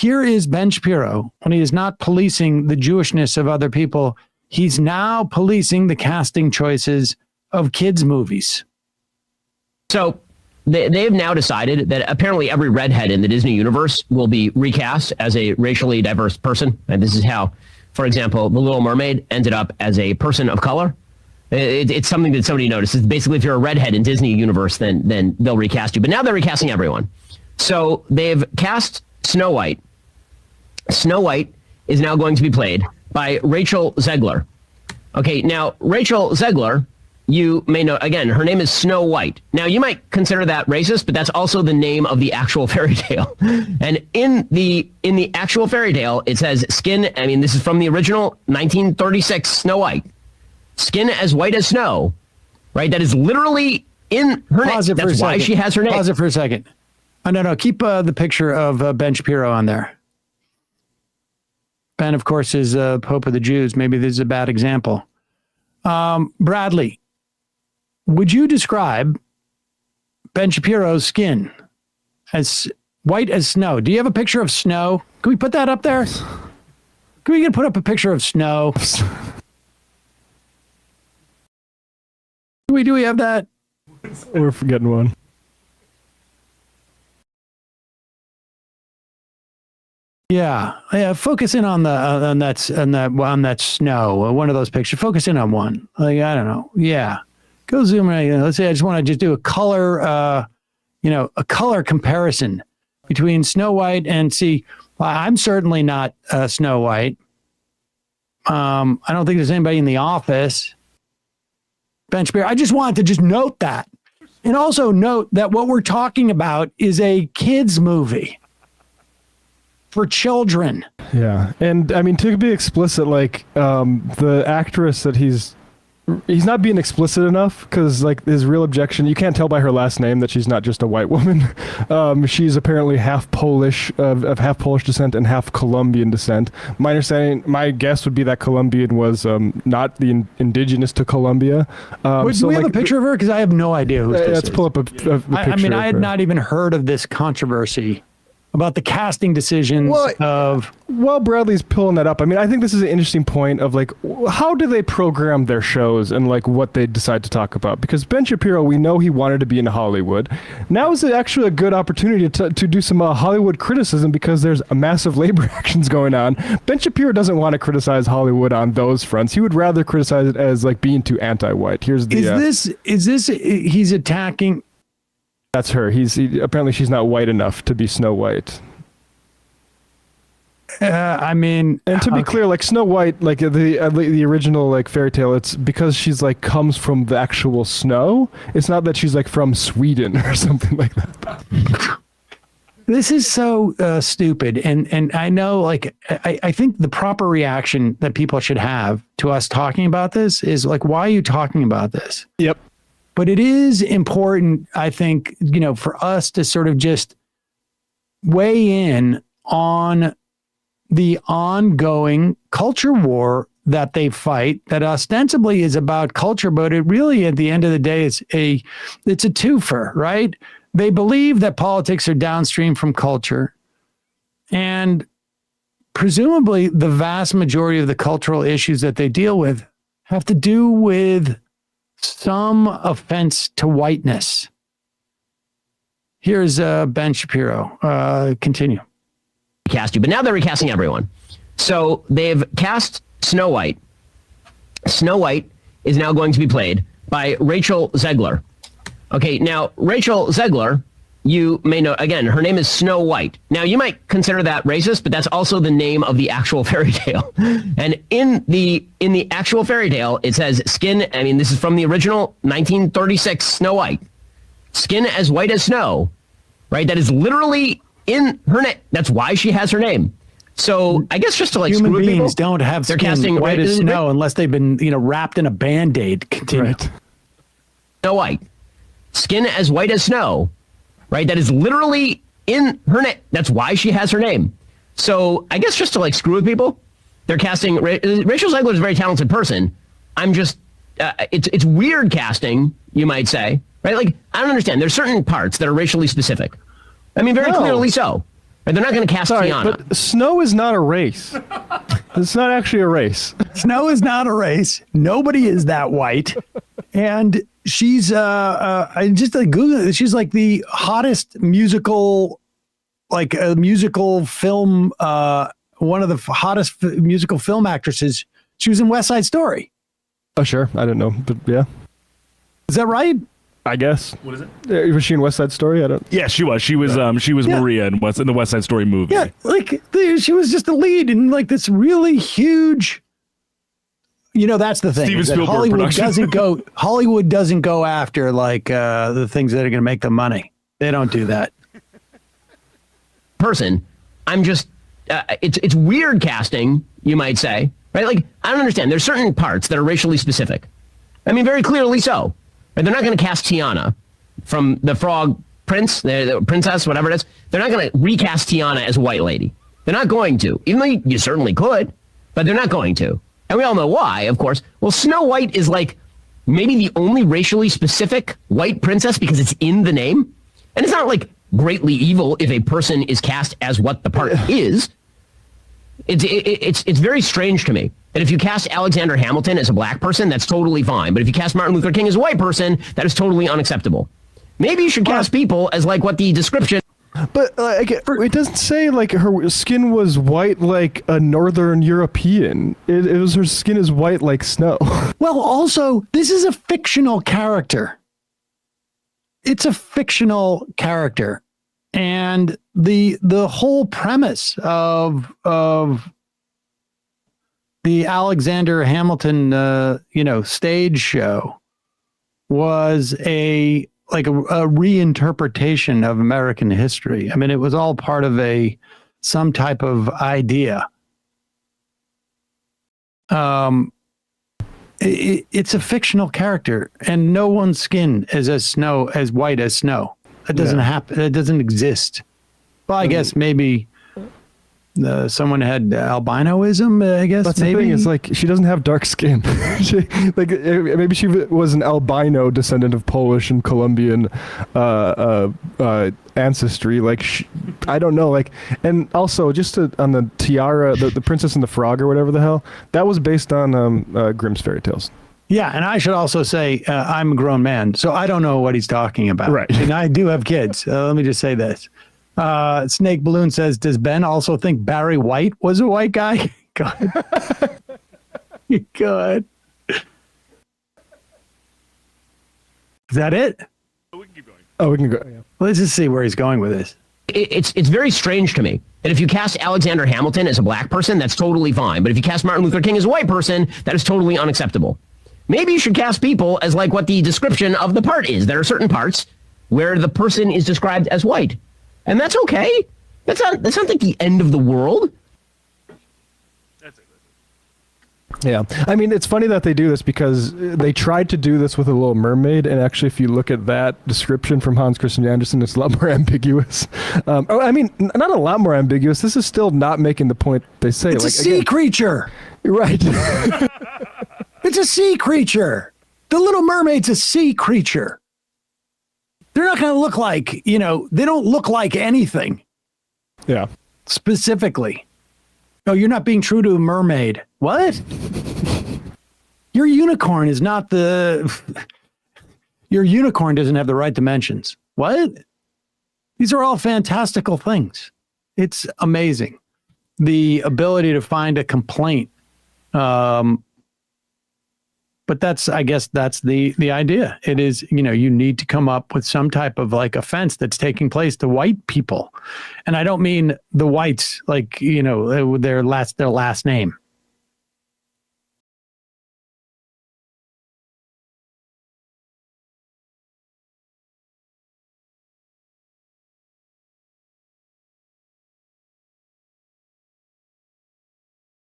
here is Ben Shapiro when he is not policing the Jewishness of other people. He's now policing the casting choices of kids' movies. So they've now decided that apparently every redhead in the Disney universe will be recast as a racially diverse person. And this is how, for example, The Little Mermaid ended up as a person of color. It's something that somebody noticed. It's basically, if you're a redhead in Disney universe, then they'll recast you. But now they're recasting everyone. So they've cast Snow White. Snow White is now going to be played by Rachel Zegler. Okay, now Rachel Zegler, you may know, again, her name is Snow White. Now, you might consider that racist, but that's also the name of the actual fairy tale. And in the actual fairy tale, it says skin, I mean, this is from the original 1936 Snow White. Skin as white as snow, right? That is literally in her name. That's why she has her name. Pause it for a second. Oh, no. Keep the picture of Ben Shapiro on there. Ben, of course, is Pope of the Jews. Maybe this is a bad example. Bradley, would you describe Ben Shapiro's skin as white as snow? Do you have a picture of snow? Can we put that up there? Can we put up a picture of snow? Do we have that? We're forgetting one. Yeah. Focus in on that snow. One of those pictures. Focus in on one. Like, I don't know. Yeah. Go zoom in. Let's say I just want to just do a color, a color comparison between Snow White and I'm certainly not Snow White. I don't think there's anybody in the office. Ben Shapiro. I just wanted to just note that. And also note that what we're talking about is a kids movie for children. Yeah. And I mean, to be explicit, like the actress that he's not being explicit enough, because like his real objection, you can't tell by her last name that she's not just a white woman. She's apparently half Polish, of half Polish descent and half Colombian descent. My guess would be that Colombian was not the indigenous to Colombia. Do we have a picture of her? Because I have no idea who this is. Let's pull up a picture. I mean, I had not even heard of this controversy about the casting decisions of... While Bradley's pulling that up, I mean, I think this is an interesting point of, like, how do they program their shows and, like, what they decide to talk about? Because Ben Shapiro, we know he wanted to be in Hollywood. Now is actually a good opportunity to do some Hollywood criticism, because there's a massive labor actions going on. Ben Shapiro doesn't want to criticize Hollywood on those fronts. He would rather criticize it as, like, being too anti-white. Here's the... Is this he's attacking... That's her. Apparently she's not white enough to be Snow White. I mean, and to be clear, like Snow White, like the original like fairy tale, it's because she's like comes from the actual snow. It's not that she's like from Sweden or something like that. This is so stupid, and I know, like, I think the proper reaction that people should have to us talking about this is like, why are you talking about this? Yep. But it is important, I think, for us to sort of just weigh in on the ongoing culture war that they fight, that ostensibly is about culture, but it really, at the end of the day, it's a twofer, right? They believe that politics are downstream from culture, and presumably the vast majority of the cultural issues that they deal with have to do with some offense to whiteness. Here's Ben Shapiro. Continue. Cast you, but now they're recasting everyone. So they've cast Snow White. Snow White is now going to be played by Rachel Zegler. Okay, now Rachel Zegler, you may know, again, her name is Snow White. Now, you might consider that racist, but that's also the name of the actual fairy tale. And in the actual fairy tale, it says skin, I mean, this is from the original 1936 Snow White. Skin as white as snow, right? That is literally in her name. That's why she has her name. So I guess just to like human screw beings people, don't have they're skin casting white as snow unless they've been, wrapped in a Band-Aid. Continue. Right. Snow White. Skin as white as snow, right? That is literally in her name. That's why she has her name. So I guess just to like screw with people, they're casting Rachel Zegler is a very talented person. I'm just it's weird casting, you might say, right? Like, I don't understand. There's certain parts that are racially specific. I mean, very clearly so. And they're not going to cast Sorry, Tiana. but snow is not a race. It's not actually a race. Snow is not a race. Nobody is that white. And she's I just like Google it. She's like the hottest musical, like a musical film, one of the hottest musical film actresses. She was in West Side Story. Oh, sure. I don't know, but yeah. Is that right? I guess. What is it? Was she in West Side Story? I don't. Yeah, she was. She was Yeah. Maria in the West Side Story movie. Yeah, like she was just the lead in like this really huge. You know, that's the thing. Steven is that Spielberg Hollywood production. doesn't go after like the things that are going to make them money. They don't do that. Person, I'm just, it's weird casting, you might say, right? Like, I don't understand. There's certain parts that are racially specific. I mean, very clearly so. And they're not going to cast Tiana from the Frog Prince, the princess, whatever it is. They're not going to recast Tiana as a white lady. They're not going to, even though you certainly could, but they're not going to. And we all know why, of course. Well, Snow White is like maybe the only racially specific white princess because it's in the name. And it's not like greatly evil if a person is cast as what the part is. It's very strange to me that if you cast Alexander Hamilton as a black person, that's totally fine. But if you cast Martin Luther King as a white person, that is totally unacceptable. Maybe you should cast people as like what the description. But it doesn't say like her skin was white like a Northern European. It was her skin is white like snow. Well, also, this is a fictional character. It's a fictional character. And the whole premise of the Alexander Hamilton stage show was a reinterpretation of American history. I mean, it was all part of some type of idea. It's a fictional character, and no one's skin is as white as snow. It doesn't happen. It doesn't exist. Well, I guess maybe someone had albinoism. I guess that's maybe. The thing is like she doesn't have dark skin. Maybe she was an albino descendant of Polish and Colombian ancestry. I don't know. And also just on the tiara, the Princess and the Frog or whatever the hell, that was based on Grimm's fairy tales. Yeah, and I should also say I'm a grown man, so I don't know what he's talking about. Right. And I do have kids. Let me just say this. Snake Balloon says, does Ben also think Barry White was a white guy? God. God. Is that it? We can keep going. Oh, we can go. Yeah. Let's just see where he's going with this. It's very strange to me that if you cast Alexander Hamilton as a black person, that's totally fine. But if you cast Martin Luther King as a white person, that is totally unacceptable. Maybe you should cast people as like what the description of the part is. There are certain parts where the person is described as white. And that's okay. That's not like the end of the world. That's it. Yeah. I mean, it's funny that they do this because they tried to do this with The Little Mermaid. And actually, if you look at that description from Hans Christian Andersen, it's a lot more ambiguous. Not a lot more ambiguous. This is still not making the point they say. It's a sea creature. Right. It's a sea creature. The Little Mermaid's a sea creature. They're not going to look like, they don't look like anything. Yeah. Specifically. Oh, you're not being true to a mermaid. What? Your unicorn is not your unicorn doesn't have the right dimensions. What? These are all fantastical things. It's amazing. The ability to find a complaint. But I guess that's the idea. It is, you need to come up with some type of like offense that's taking place to white people. And I don't mean the whites, like, their last name.